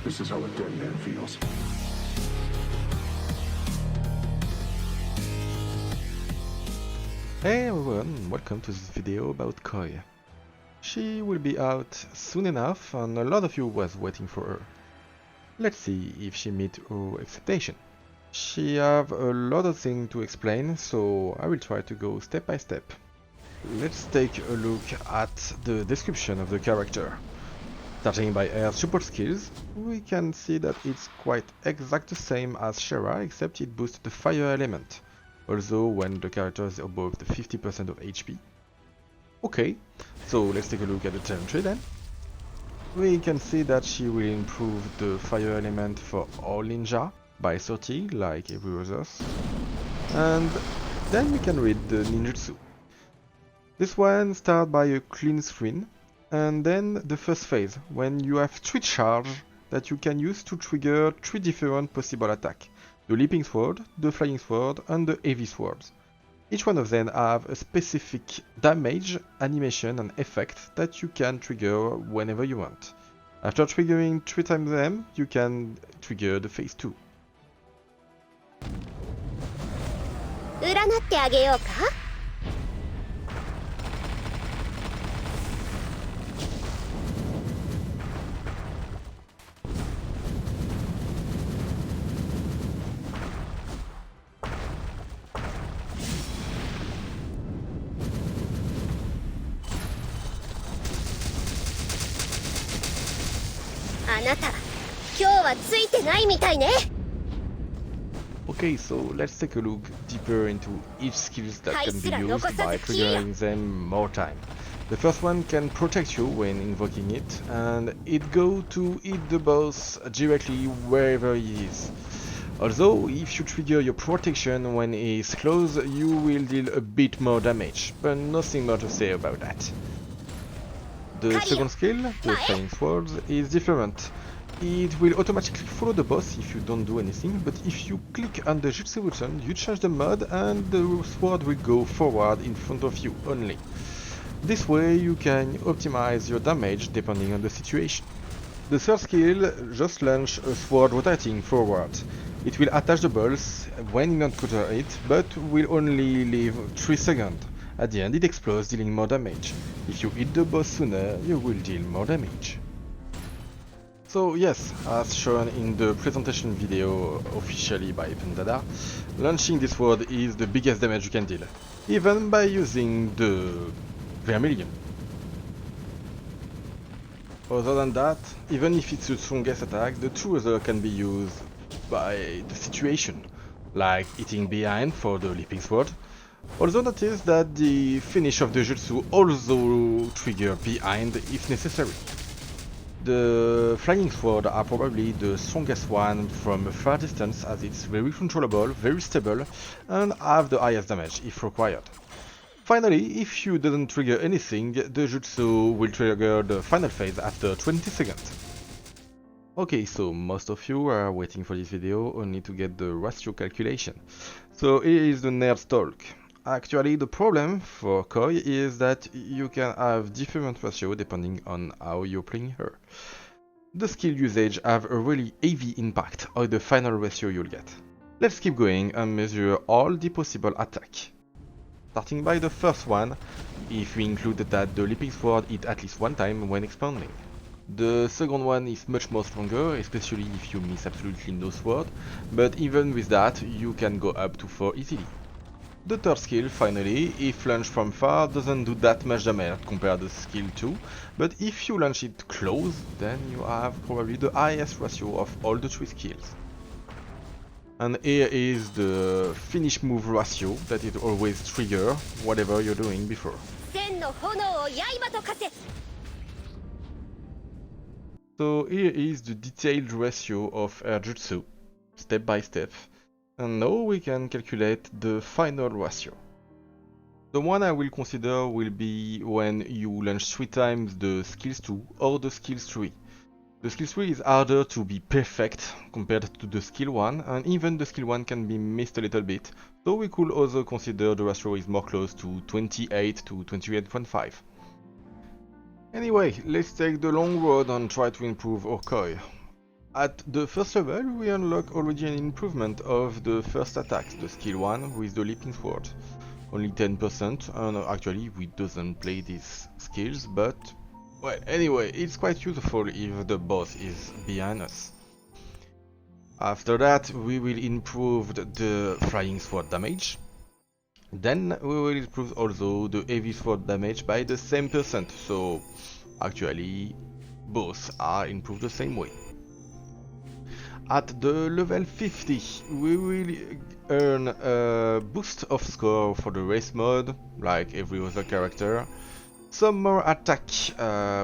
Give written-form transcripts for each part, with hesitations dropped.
This is how a dead man feels. Hey everyone, welcome to this video about Koi. She will be out soon enough and a lot of you was waiting for her. Let's see if she meet our expectation. She have a lot of things to explain, so I will try to go step by step. Let's take a look at the description of the character. Starting by her support skills, we can see that it's quite exact the same as Shera, except it boosts the fire element, also when the character is above the 50% of HP. Okay, so let's take a look at the talent tree then. We can see that she will improve the fire element for all ninja by 30, like every others. And then we can read the ninjutsu. This one starts by a clean screen, and then the first phase, when you have 3 charge that you can use to trigger 3 different possible attacks. The leaping sword, the flying sword, and the heavy swords. Each one of them have a specific damage, animation, and effect that you can trigger whenever you want. After triggering 3 times them, you can trigger the phase 2. 占ってあげようか。あなた、今日はついてないみたいね。 Okay, so let's take a look deeper into each skills that can be used by triggering them more time. The first one can protect you when invoking it, and it go to hit the boss directly wherever he is. Although, if you trigger your protection when he is close, you will deal a bit more damage, but nothing more to say about that. The second skill, the flying swords, is different. It will automatically follow the boss if you don't do anything, but if you click on the Jutsu button, you change the mode and the sword will go forward in front of you only. This way you can optimize your damage depending on the situation. The third skill just launch a sword rotating forward. It will attach the balls when you encounter it, but will only live 3 seconds. At the end it explodes, dealing more damage. If you hit the boss sooner, you will deal more damage. So yes, as shown in the presentation video officially by Pendada, launching this sword is the biggest damage you can deal, even by using the Vermilion. Other than that, even if it's the strongest attack, the 2 other can be used by the situation, like hitting behind for the leaping sword. Also notice that the finish of the Jutsu also trigger behind if necessary. The flying sword are probably the strongest one from a far distance, as it's very controllable, very stable, and have the highest damage if required. Finally, if you didn't trigger anything, the Jutsu will trigger the final phase after 20 seconds. Okay, so most of you are waiting for this video only to get the ratio calculation. So here is the nerd talk. Actually, the problem for Koi is that you can have different ratio depending on how you're playing her. The skill usage have a really heavy impact on the final ratio you'll get. Let's keep going and measure all the possible attack. Starting by the first one, if we include that the leaping sword hit at least 1 time when expanding. The second one is much more stronger, especially if you miss absolutely no sword, but even with that you can go up to 4 easily. The third skill, finally, if launched from far, doesn't do that much damage compared to skill 2, but if you launch it close, then you have probably the highest ratio of all the 3 skills. And here is the finish move ratio that it always trigger whatever you're doing before. So here is the detailed ratio of her jutsu, step by step. And now we can calculate the final ratio. The one I will consider will be when you launch 3 times the skills 2 or the skills 3. The skill 3 is harder to be perfect compared to the skill 1, and even the skill 1 can be missed a little bit, so we could also consider the ratio is more close to 28 to 28.5. Anyway, let's take the long road and try to improve our Koi. At the first level, we unlock already an improvement of the first attack, the skill 1 with the Leaping Sword. Only 10%, and actually we doesn't play these skills, but well, anyway, it's quite useful if the boss is behind us. After that, we will improve the Flying Sword damage. Then we will improve also the Heavy Sword damage by the same percent, so actually both are improved the same way. At the level 50, we will earn a boost of score for the race mode, like every other character. Some more attack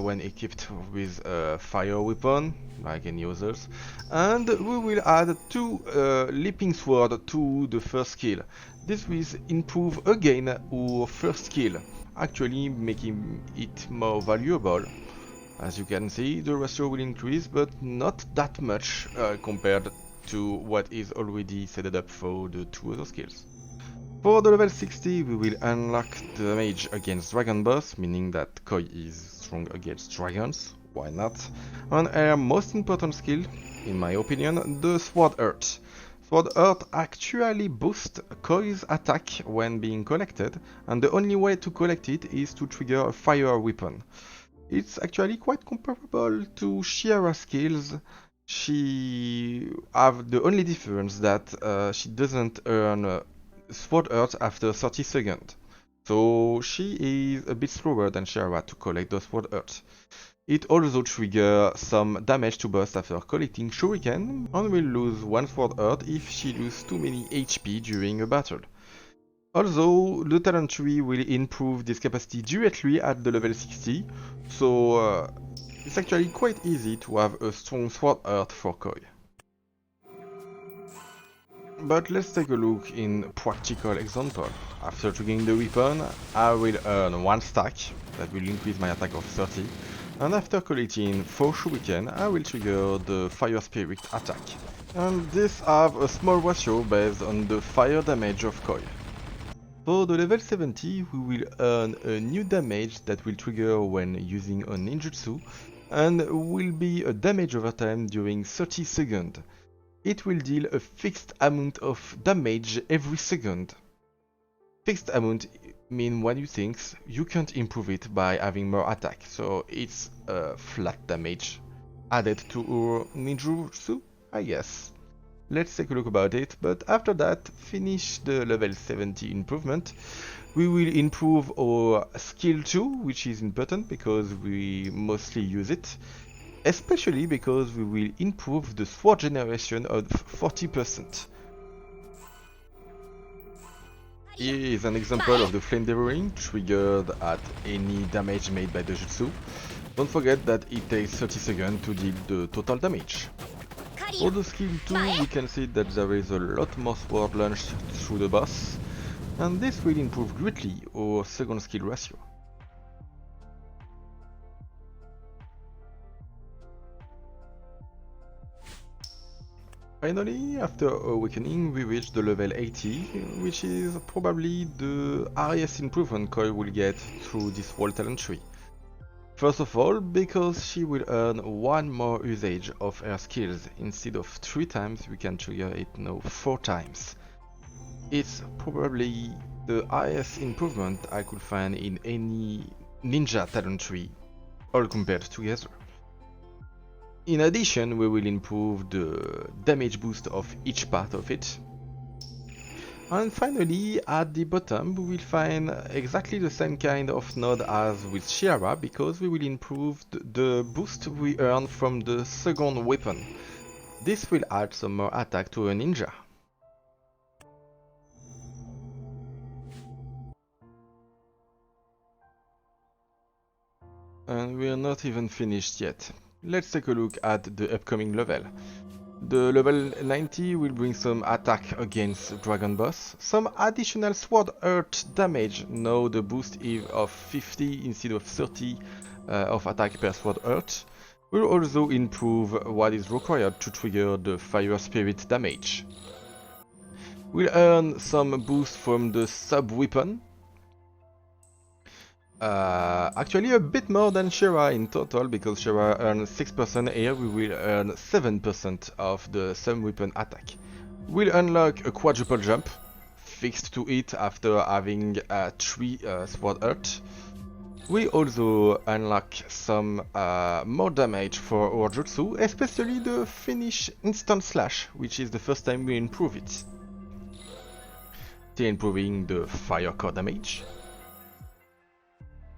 when equipped with a fire weapon, like any others. And we will add 2 leaping sword to the first skill. This will improve again our first skill, actually making it more valuable. As you can see, the ratio will increase, but not that much compared to what is already set up for the 2 other skills. For the level 60, we will unlock damage against Dragon Boss, meaning that Koi is strong against dragons, why not? And our most important skill, in my opinion, the Sword Earth. Sword Earth actually boosts Koi's attack when being collected, and the only way to collect it is to trigger a fire weapon. It's actually quite comparable to Shiara's skills. She have the only difference that she doesn't earn Sword Earth after 30 seconds. So she is a bit slower than Shiara to collect the Sword Earth. It also triggers some damage to boss after collecting Shuriken, and will lose 1 Sword Earth if she loses too many HP during a battle. Also, the talent tree will improve this capacity directly at the level 60, so it's actually quite easy to have a strong Sword Earth for Koi. But let's take a look in practical example. After triggering the weapon, I will earn 1 stack, that will increase my attack of 30, and after collecting 4 shuriken, I will trigger the Fire Spirit attack. And this have a small ratio based on the fire damage of Koi. For the level 70, we will earn a new damage that will trigger when using a ninjutsu, and will be a damage over time during 30 seconds. It will deal a fixed amount of damage every second. Fixed amount means when you think you can't improve it by having more attack, so it's a flat damage added to our ninjutsu, I guess. Let's take a look about it, but after that, finish the level 70 improvement. We will improve our skill 2, which is important because we mostly use it, especially because we will improve the sword generation of 40%. Here is an example of the flame devouring triggered at any damage made by the jutsu. Don't forget that it takes 30 seconds to deal the total damage. For the skill 2, we can see that there is a lot more sword launched through the boss, and this will improve greatly our second skill ratio. Finally, after awakening, we reach the level 80, which is probably the highest improvement Koi will get through this whole talent tree. First of all, because she will earn 1 more usage of her skills. Instead of 3 times, we can trigger it now 4 times. It's probably the highest improvement I could find in any ninja talent tree, all compared together. In addition, we will improve the damage boost of each part of it. And finally, at the bottom, we will find exactly the same kind of node as with Shiara, because we will improve the boost we earn from the second weapon. This will add some more attack to a ninja. And we are not even finished yet. Let's take a look at the upcoming level. The level 90 will bring some attack against Dragon Boss, some additional Sword Earth damage, now the boost is of 50 instead of 30 of attack per Sword Earth. Will also improve what is required to trigger the Fire Spirit damage. We'll earn some boost from the sub weapon. Actually a bit more than Shira in total, because Shira earns 6%, here we will earn 7% of the sum weapon attack. We'll unlock a quadruple jump, fixed to it after having 3 sword art. We also unlock some more damage for our jutsu, especially the finish instant slash, which is the first time we improve it. Still improving the fire core damage.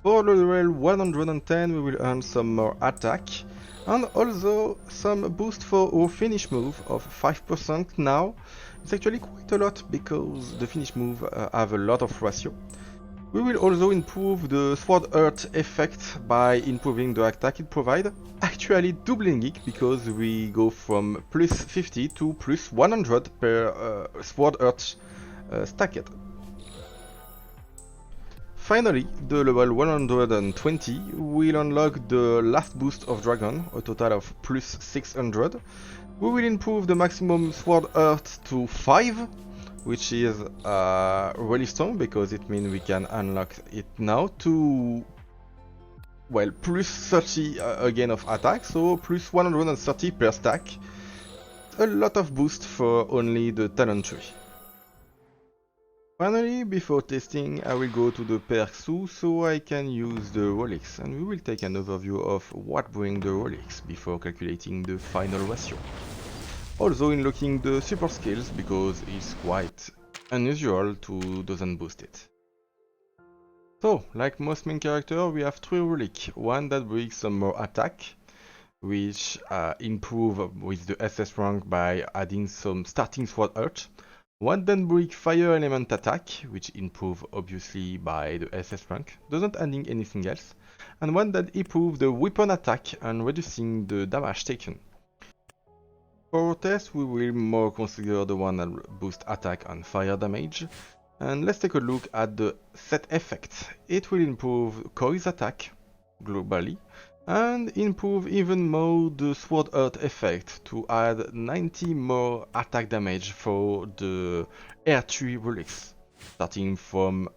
For level 110 we will earn some more attack, and also some boost for our finish move of 5% now. It's actually quite a lot, because the finish move have a lot of ratio. We will also improve the sword art effect by improving the attack it provides, actually doubling it, because we go from plus 50 to plus 100 per sword art stacked. Finally, the level 120 will unlock the last boost of Dragon, a total of plus 600. We will improve the maximum sword art to 5, which is really strong, because it means we can unlock it now to, well, plus 30 again of attack, so plus 130 per stack. A lot of boost for only the talent tree. Finally, before testing, I will go to the Perk so I can use the Relics, and we will take an overview of what brings the Relics before calculating the final ratio. Also unlocking the super skills, because it's quite unusual to doesn't boost it. So, like most main characters, we have 3 relics. One that brings some more attack, which improve with the SS rank by adding some starting sword art. One that brings fire element attack, which improve obviously by the SS rank, doesn't adding anything else. And one that improves the weapon attack and reducing the damage taken. For our test, we will more consider the one that boosts attack and fire damage. And let's take a look at the set effect. It will improve Koi's attack globally, and improve even more the sword art effect to add 90 more attack damage for the air tree relics. Starting from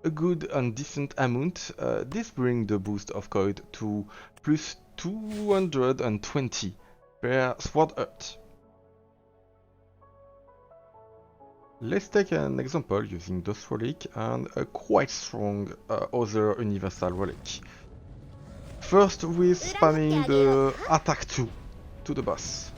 a good and decent amount, this brings the boost of Koi to plus 220 per sword art. Let's take an example using those relic and a quite strong other universal relic. First with spamming the attack 2 to the boss.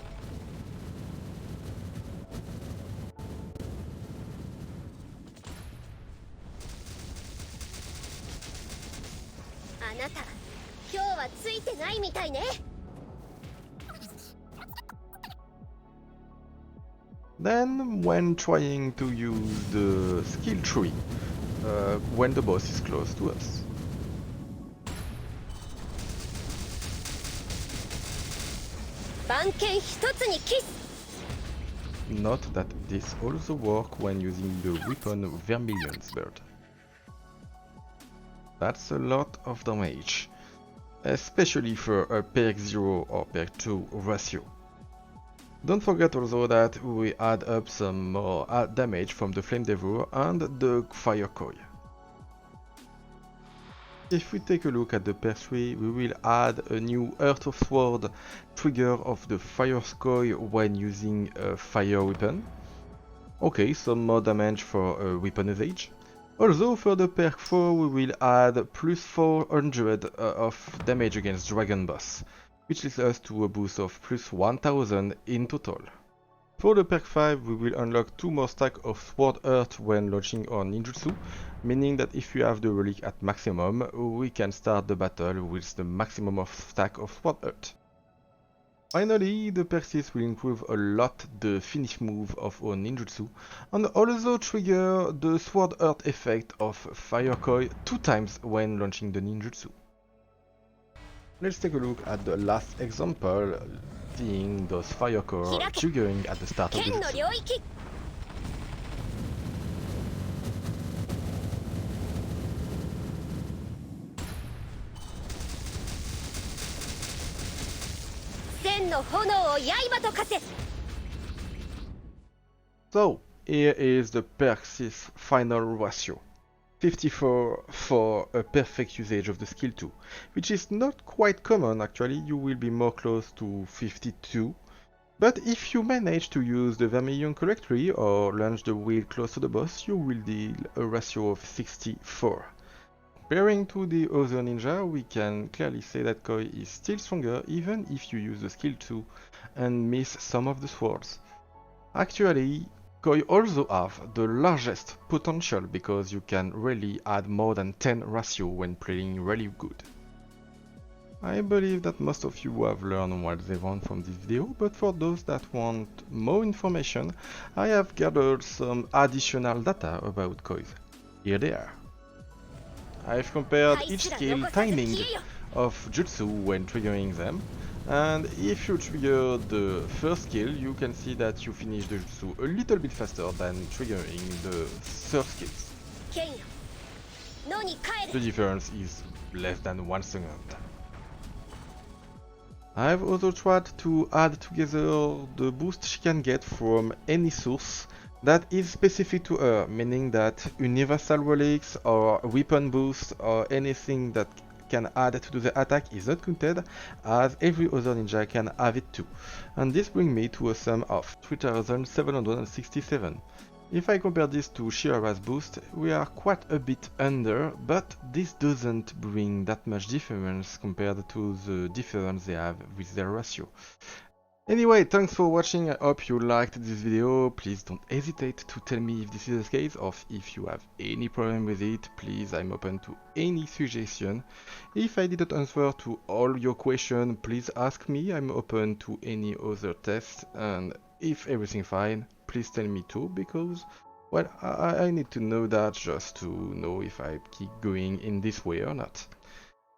Then, when trying to use the skill tree, when the boss is close to us. Note that this also works when using the weapon Vermilion's Bird. That's a lot of damage, especially for a Perk 0 or Perk 2 ratio. Don't forget also that we add up some more damage from the Flame Devour and the Fire Koi. If we take a look at the Perk 3, we will add a new Earth of Sword trigger of the Fire Koi when using a fire weapon. Okay, some more damage for a weapon usage. Also for the Perk 4 we will add plus 400 of damage against Dragon Boss, which leads us to a boost of plus 1000 in total. For the Perk 5 we will unlock 2 more stacks of Sword Art when launching our Ninjutsu, meaning that if you have the relic at maximum, we can start the battle with the maximum of stack of Sword Art. Finally, the Perk 6 will improve a lot the finish move of our Ninjutsu, and also trigger the Sword Art effect of Fire Koi 2 times when launching the Ninjutsu. Let's take a look at the last example, seeing those Fire Core triggering at the start of the Jutsu. So, here is the Perk 6 final ratio. 54 for a perfect usage of the skill 2, which is not quite common actually. You will be more close to 52. But if you manage to use the Vermilion Collectory or launch the wheel close to the boss, you will deal a ratio of 64. Comparing to the other ninja, we can clearly say that Koi is still stronger even if you use the skill 2 and miss some of the swords. Actually, Koi also have the largest potential because you can really add more than 10 ratio when playing really good. I believe that most of you have learned what they want from this video, but for those that want more information, I have gathered some additional data about Kois. Here they are. I've compared each skill timing of Jutsu when triggering them, and if you trigger the first skill, you can see that you finish the Jutsu a little bit faster than triggering the third skills. The difference is less than 1 second. I've also tried to add together the boost she can get from any source that is specific to her, meaning that universal relics or weapon boost or anything that can add to the attack is not counted, as every other ninja can have it too. And this brings me to a sum of 3767. If I compare this to Shirara's boost, we are quite a bit under, but this doesn't bring that much difference compared to the difference they have with their ratio. Anyway, thanks for watching. I hope you liked this video. Please don't hesitate to tell me if this is the case or if you have any problem with it. Please, I'm open to any suggestion. If I didn't answer to all your questions, please ask me. I'm open to any other test, and if everything fine, please tell me too, because well, I need to know that just to know if I keep going in this way or not.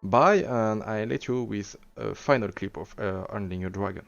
Bye, and I let you with a final clip of handling a dragon.